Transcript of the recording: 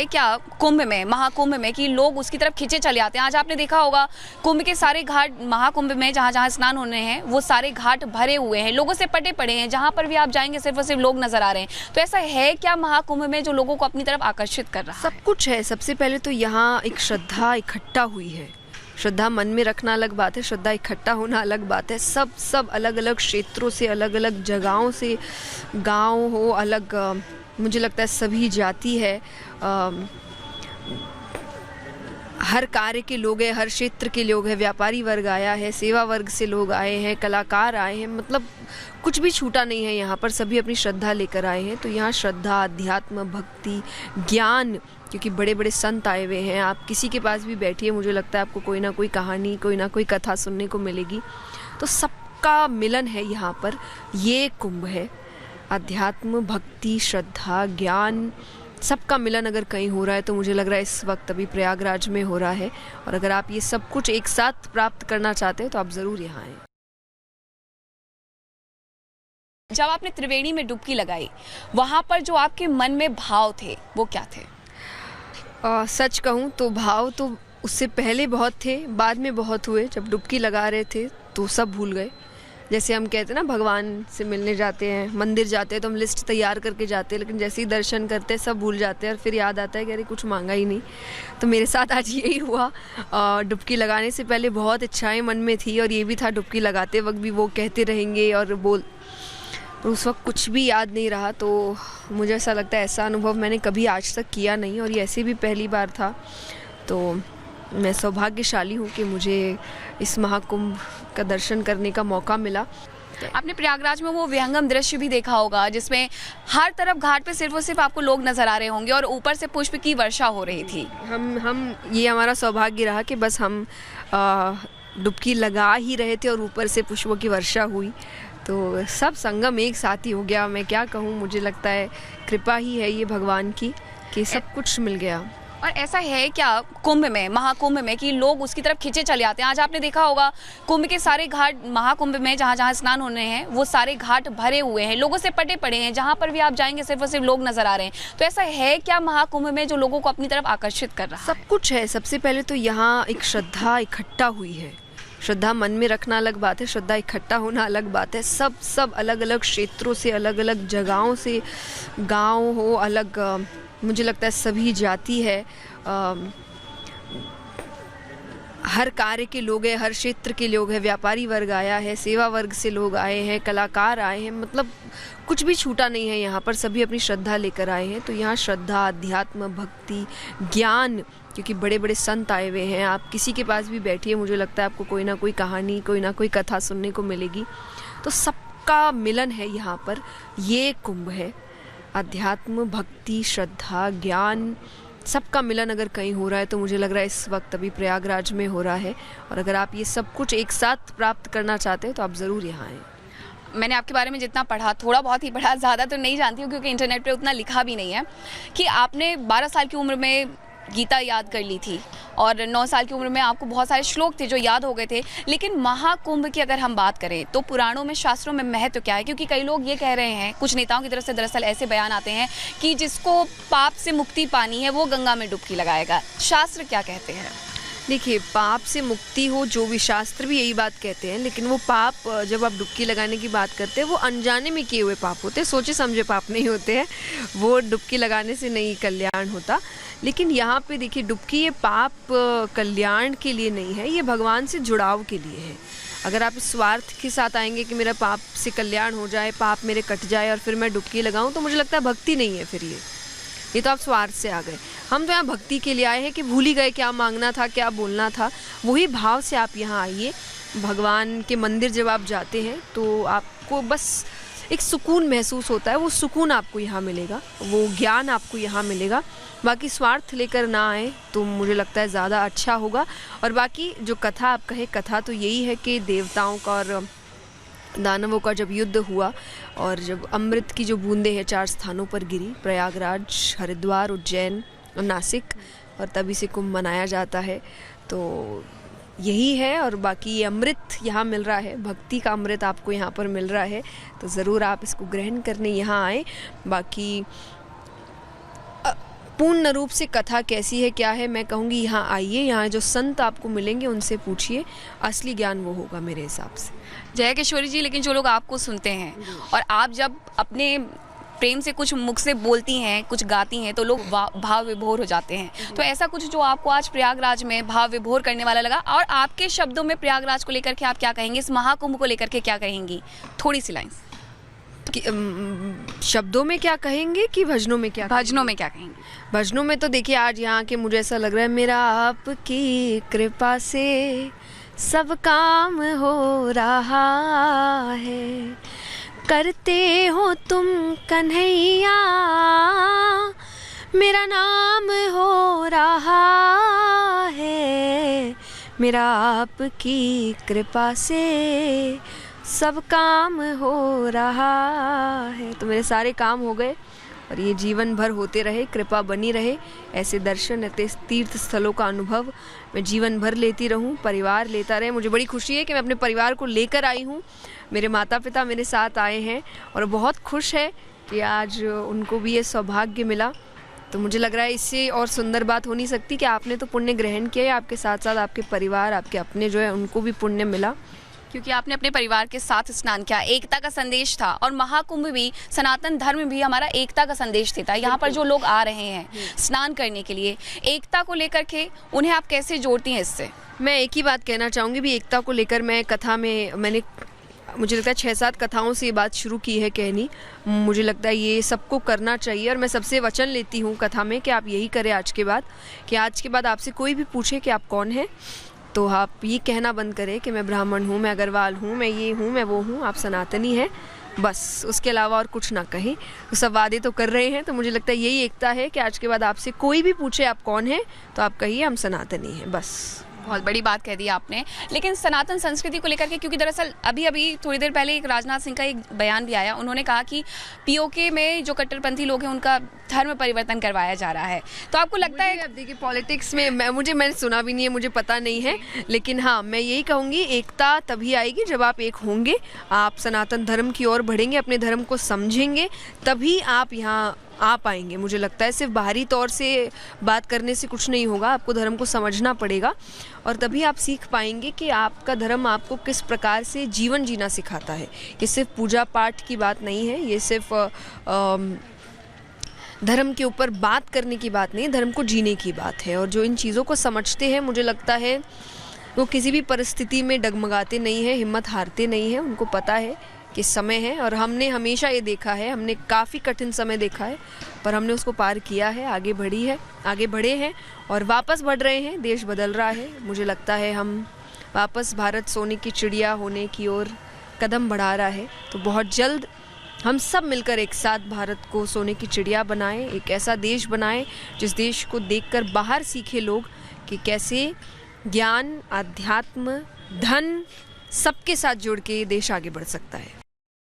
है क्या कुंभ में, महाकुंभ में, कि लोग उसकी तरफ खींचे चले आते हैं। आज आपने देखा होगा कुंभ के सारे घाट, महाकुंभ में जहाँ जहाँ स्नान होने हैं वो सारे घाट भरे हुए हैं, लोगों से पटे पड़े हैं। जहाँ पर भी आप जाएंगे सिर्फ और सिर्फ लोग नजर आ रहे हैं। तो ऐसा है क्या महाकुंभ में जो लोगों को अपनी तरफ आकर्षित कर रहा है? सब कुछ है। सबसे पहले तो यहाँ एक श्रद्धा इकट्ठा हुई है। श्रद्धा मन में रखना अलग बात है, श्रद्धा इकट्ठा होना अलग बात है। सब अलग अलग क्षेत्रों से, अलग अलग जगहों से, गांव हो अलग, मुझे लगता है सभी जाति है, हर कार्य के लोग हैं, हर क्षेत्र के लोग हैं। व्यापारी वर्ग आया है, सेवा वर्ग से लोग आए हैं, कलाकार आए हैं, मतलब कुछ भी छूटा नहीं है यहाँ पर। सभी अपनी श्रद्धा लेकर आए हैं। तो यहाँ श्रद्धा, अध्यात्म, भक्ति, ज्ञान, क्योंकि बड़े बड़े संत आए हुए हैं। आप किसी के पास भी बैठिए, मुझे लगता है आपको कोई ना कोई कहानी, कोई ना कोई कथा सुनने को मिलेगी। तो सबका मिलन है यहाँ पर। ये कुंभ है। अध्यात्म, भक्ति, श्रद्धा, ज्ञान, सबका मिलन अगर कहीं हो रहा है तो मुझे लग रहा है इस वक्त अभी प्रयागराज में हो रहा है। और अगर आप ये सब कुछ एक साथ प्राप्त करना चाहते हैं तो आप ज़रूर यहाँ आएँ। जब आपने त्रिवेणी में डुबकी लगाई, वहाँ पर जो आपके मन में भाव थे वो क्या थे? सच कहूँ तो भाव तो उससे पहले बहुत थे, बाद में बहुत हुए। जब डुबकी लगा रहे थे तो सब भूल गए। जैसे हम कहते हैं ना, भगवान से मिलने जाते हैं, मंदिर जाते हैं तो हम लिस्ट तैयार करके जाते हैं, लेकिन जैसे ही दर्शन करते हैं सब भूल जाते हैं और फिर याद आता है कि अरे कुछ मांगा ही नहीं। तो मेरे साथ आज यही हुआ। डुबकी लगाने से पहले बहुत इच्छाएं मन में थी और ये भी था डुबकी लगाते वक्त भी वो कहते रहेंगे और पर उस वक्त कुछ भी याद नहीं रहा। तो मुझे ऐसा लगता है ऐसा अनुभव मैंने कभी आज तक किया नहीं और ये ऐसे भी पहली बार था। तो मैं सौभाग्यशाली हूँ कि मुझे इस महाकुंभ का दर्शन करने का मौका मिला। आपने प्रयागराज में वो विहंगम दृश्य भी देखा होगा जिसमें हर तरफ घाट पे सिर्फ और सिर्फ आपको लोग नजर आ रहे होंगे और ऊपर से पुष्प की वर्षा हो रही थी। हम ये हमारा सौभाग्य रहा कि बस हम डुबकी लगा ही रहे थे और ऊपर से पुष्पों की वर्षा हुई। तो सब संगम एक साथ ही हो गया। मैं क्या कहूँ, मुझे लगता है कृपा ही है ये भगवान की कि सब कुछ मिल गया। और ऐसा है क्या कुंभ में, महाकुंभ में, कि लोग उसकी तरफ खींचे चले आते हैं। आज आपने देखा होगा कुंभ के सारे घाट, महाकुंभ में जहाँ जहाँ स्नान होने हैं वो सारे घाट भरे हुए हैं, लोगों से पटे पड़े हैं। जहाँ पर भी आप जाएंगे सिर्फ और सिर्फ लोग नजर आ रहे हैं। तो ऐसा है क्या महाकुंभ में जो लोगों को अपनी तरफ आकर्षित कर रहा है? सब कुछ है। सबसे पहले तो यहाँ एक श्रद्धा इकट्ठा हुई है। श्रद्धा मन में रखना अलग बात है, श्रद्धा इकट्ठा होना अलग बात है। सब अलग अलग क्षेत्रों से, अलग अलग जगहों से, गांव हो अलग, मुझे लगता है सभी जाति है, हर कार्य के लोग हैं, हर क्षेत्र के लोग हैं। व्यापारी वर्ग आया है, सेवा वर्ग से लोग आए हैं, कलाकार आए हैं, मतलब कुछ भी छूटा नहीं है यहाँ पर। सभी अपनी श्रद्धा लेकर आए हैं। तो यहाँ श्रद्धा, अध्यात्म, भक्ति, ज्ञान, क्योंकि बड़े बड़े संत आए हुए हैं। आप किसी के पास भी बैठिए, मुझे लगता है आपको कोई ना कोई कहानी, कोई ना कोई कथा सुनने को मिलेगी। तो सबका मिलन है यहाँ पर। ये कुंभ है। अध्यात्म, भक्ति, श्रद्धा, ज्ञान, सबका मिलन अगर कहीं हो रहा है तो मुझे लग रहा है इस वक्त अभी प्रयागराज में हो रहा है। और अगर आप ये सब कुछ एक साथ प्राप्त करना चाहते हैं तो आप ज़रूर यहाँ आएँ। मैंने आपके बारे में जितना पढ़ा, थोड़ा बहुत ही पढ़ा, ज़्यादा तो नहीं जानती हूँ क्योंकि इंटरनेट पे उतना लिखा भी नहीं है, कि आपने 12 साल की उम्र में गीता याद कर ली थी और 9 साल की उम्र में आपको बहुत सारे श्लोक थे जो याद हो गए थे। लेकिन महाकुंभ की अगर हम बात करें तो पुराणों में, शास्त्रों में महत्व क्या है? क्योंकि कई लोग ये कह रहे हैं, कुछ नेताओं की तरफ से दरअसल ऐसे बयान आते हैं कि जिसको पाप से मुक्ति पानी है वो गंगा में डुबकी लगाएगा। शास्त्र क्या कहते हैं? देखिए, पाप से मुक्ति हो, जो भी शास्त्र भी यही बात कहते हैं, लेकिन वो पाप, जब आप डुबकी लगाने की बात करते हैं, वो अनजाने में किए हुए पाप होते हैं, सोचे समझे पाप नहीं होते हैं। वो डुबकी लगाने से नहीं कल्याण होता। लेकिन यहाँ पे देखिए, डुबकी ये पाप कल्याण के लिए नहीं है, ये भगवान से जुड़ाव के लिए है। अगर आप इस स्वार्थ के साथ आएंगे कि मेरा पाप से कल्याण हो जाए, पाप मेरे कट जाए और फिर मैं डुबकी लगाऊं, तो मुझे लगता है भक्ति नहीं है फिर ये तो आप स्वार्थ से आ गए। हम तो यहाँ भक्ति के लिए आए हैं कि भूल ही गए क्या मांगना था, क्या बोलना था। वही भाव से आप यहाँ आइए। भगवान के मंदिर जब आप जाते हैं तो आपको बस एक सुकून महसूस होता है। वो सुकून आपको यहाँ मिलेगा, वो ज्ञान आपको यहाँ मिलेगा। बाकी स्वार्थ लेकर ना आए तो मुझे लगता है ज़्यादा अच्छा होगा। और बाकी जो कथा आप कहे, कथा तो यही है कि देवताओं का और दानवों का जब युद्ध हुआ और जब अमृत की जो बूंदें हैं 4 स्थानों पर गिरी, प्रयागराज, हरिद्वार, उज्जैन और नासिक, और तभी से कुंभ मनाया जाता है। तो यही है। और बाकी ये अमृत यहाँ मिल रहा है, भक्ति का अमृत आपको यहाँ पर मिल रहा है, तो ज़रूर आप इसको ग्रहण करने यहाँ आए। बाकी पूर्ण रूप से कथा कैसी है क्या है, मैं कहूँगी यहाँ आइए, यहाँ जो संत आपको मिलेंगे उनसे पूछिए, असली ज्ञान वो होगा मेरे हिसाब से। जय किशोरी जी, लेकिन जो लोग आपको सुनते हैं और आप जब अपने प्रेम से कुछ मुख से बोलती हैं, कुछ गाती हैं, तो लोग भाव विभोर हो जाते हैं। तो ऐसा कुछ जो आपको आज प्रयागराज में भाव विभोर करने वाला लगा, और आपके शब्दों में प्रयागराज को लेकर के आप क्या कहेंगे, इस महाकुंभ को लेकर के क्या कहेंगी, थोड़ी सी लाइन्स। शब्दों में क्या कहेंगे कि भजनों में क्या? भजनों में क्या कहेंगे? भजनों में तो देखिए आज यहाँ के मुझे ऐसा लग रहा है, मेरा आपकी कृपा से सब काम हो रहा है, करते हो तुम कन्हैया मेरा नाम हो रहा है, मेरा आपकी कृपा से सब काम हो रहा है। तो मेरे सारे काम हो गए और ये जीवन भर होते रहे, कृपा बनी रहे, ऐसे दर्शन ऐसे तीर्थ स्थलों का अनुभव मैं जीवन भर लेती रहूं, परिवार लेता रहे। मुझे बड़ी खुशी है कि मैं अपने परिवार को लेकर आई हूं, मेरे माता पिता मेरे साथ आए हैं और बहुत खुश है कि आज उनको भी ये सौभाग्य मिला। तो मुझे लग रहा है इससे और सुंदर बात हो नहीं सकती कि आपने तो पुण्य ग्रहण किया, आपके साथ साथ आपके परिवार, आपके अपने जो है उनको भी पुण्य मिला, क्योंकि आपने अपने परिवार के साथ स्नान किया। एकता का संदेश था, और महाकुंभ भी, सनातन धर्म भी हमारा एकता का संदेश देता है। यहाँ पर जो लोग आ रहे हैं स्नान करने के लिए, एकता को लेकर के उन्हें आप कैसे जोड़ती हैं इससे? मैं एक ही बात कहना चाहूँगी भी, एकता को लेकर मैं कथा में मुझे लगता है 6-7 कथाओं से ये बात शुरू की है कहनी। मुझे लगता है ये सबको करना चाहिए, और मैं सबसे वचन लेती हूँ कथा में कि आप यही करें आज के बाद, कि आज के बाद आपसे कोई भी पूछे कि आप कौन हैं, तो आप ये कहना बंद करें कि मैं ब्राह्मण हूँ, मैं अग्रवाल हूँ, मैं ये हूँ, मैं वो हूँ, आप सनातनी हैं, बस उसके अलावा और कुछ ना कहें। तो सब वादे तो कर रहे हैं, तो मुझे लगता है यही एकता है कि आज के बाद आपसे कोई भी पूछे आप कौन हैं, तो आप कहिए हम सनातनी हैं, बस। बहुत बड़ी बात कह दी आपने। लेकिन सनातन संस्कृति को लेकर के, क्योंकि दरअसल अभी थोड़ी देर पहले एक राजनाथ सिंह का एक बयान भी आया, उन्होंने कहा कि पीओके में जो कट्टरपंथी लोग हैं उनका धर्म परिवर्तन करवाया जा रहा है। तो आपको लगता है? अब देखिए पॉलिटिक्स में मैंने सुना भी नहीं है, मुझे पता नहीं है, लेकिन हाँ मैं यही कहूँगी एकता तभी आएगी जब आप एक होंगे, आप सनातन धर्म की ओर बढ़ेंगे, अपने धर्म को समझेंगे, तभी आप यहाँ आ पाएंगे। मुझे लगता है सिर्फ बाहरी तौर से बात करने से कुछ नहीं होगा, आपको धर्म को समझना पड़ेगा, और तभी आप सीख पाएंगे कि आपका धर्म आपको किस प्रकार से जीवन जीना सिखाता है। ये सिर्फ पूजा पाठ की बात नहीं है, ये सिर्फ धर्म के ऊपर बात करने की बात नहीं, धर्म को जीने की बात है। और जो इन चीज़ों को समझते हैं, मुझे लगता है वो किसी भी परिस्थिति में डगमगाते नहीं हैं, हिम्मत हारते नहीं हैं, उनको पता है कि समय है। और हमने हमेशा ये देखा है, हमने काफ़ी कठिन समय देखा है, पर हमने उसको पार किया है, आगे बढ़े हैं और वापस बढ़ रहे हैं, देश बदल रहा है। मुझे लगता है हम वापस भारत सोने की चिड़िया होने की ओर कदम बढ़ा रहा है। तो बहुत जल्द हम सब मिलकर एक साथ भारत को सोने की चिड़िया बनाएं, एक ऐसा देश बनाएं जिस देश को देखकर बाहर सीखे लोग कि कैसे ज्ञान, आध्यात्म, धन सबके साथ जुड़ के ये देश आगे बढ़ सकता है।